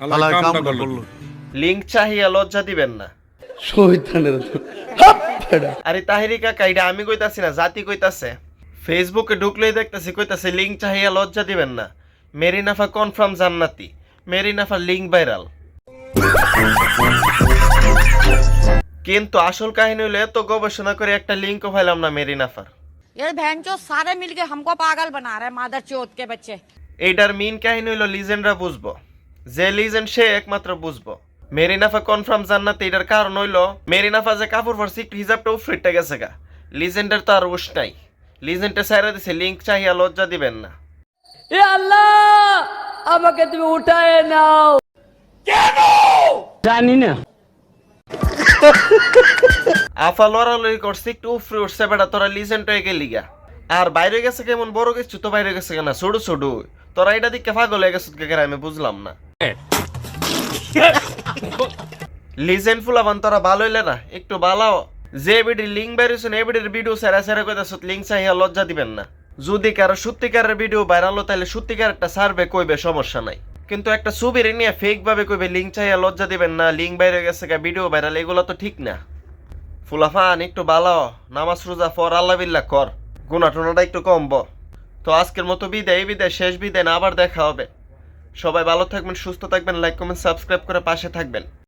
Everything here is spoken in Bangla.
হালায় কামটা করলো। লিঙ্ক চাহিয়া লজ্জা দিবেন না। শয়তানের আরে তাহিরি কাকা, এটা আমি কইতাছি না, জাতি কইতাছে। ফেসবুকে ঢুকলেই দেখতেছি কইতাছে লিঙ্ক চাহিয়া লজ্জা দিবেন না, মেরিনাফা কনফার্ম জান্নাতি, মেরিনাফা লিঙ্ক ভাইরাল। কিন্তু আসল কাহিনী হলো এত গবেষণা করে একটা লিঙ্কও পাইলাম না মেরিনাফার। ये बहनचो सारे मिलके हमको पागल बना रहे मादर चौथ के बच्चे। এইটার মেইন কাহিনী হলো লিজেন্ডরা বুঝবো, যে লিজেন্ড সে একমাত্র বুঝবো। মেরিনাফা কনফার্ম জান্নাতি এটার কারণ হইলো মেরিনাফা যে কাপড় পরছে একটু হিজাবটা উফরিটে গেছে গা। লিজেন্ডের তো আর উস নাই, লিজেন্ডে সাইরা দিছে লিঙ্ক চাহিয়া লজ্জা দিবেন না। এ আল্লাহ, আমাকে তুমি উঠায় নাও। কেন জানি না। আফা লড়ালড়ি করছে একটু উফরে উঠছে, বেটা তোরা লিজেন্ড হয়ে গেলি গা। আর বাইরে গেছে কেমন বড় কিছু তো বাইরে গেছে কেনা ছোট ছোট, তোরা এটা দিকে পাগল হয়ে গেছে কে আমি বুঝলাম না। লিজেন্ড ফুলাবান তোরা ভালো হইলে না একটু বালাও, যে বিডি লিঙ্ক বেরিয়েছেন এই বিডির ভিডিও সেরা সেরা কইতাছ লিঙ্ক চাইয়া লজ্জা দিবেন না। যদি কারো সত্যিকারের ভিডিও ভাইরাল হলো তাহলে সত্যিকারেরটা সারবে কইবে, সমস্যা নাই। কিন্তু একটা ছবির নিয়ে ফেক ভাবে কইবে লিঙ্ক চাইয়া লজ্জা দিবেন না, লিঙ্ক বাইরে গেছে গা, ভিডিও ভাইরাল, এগুলো তো ঠিক না। ফুলাফান একটু বালাও, নামাজ রোজা পর, আল্লাহ বিল্লাহ কর, গুনাহ টুনাটা একটু কমব। তো আজকের মতো বিদায়, শেষ বিদায় না, আবার দেখা হবে। সবাই ভালো থাকবেন, সুস্থ থাকবেন, লাইক কমেন্ট সাবস্ক্রাইব করে পাশে থাকবেন।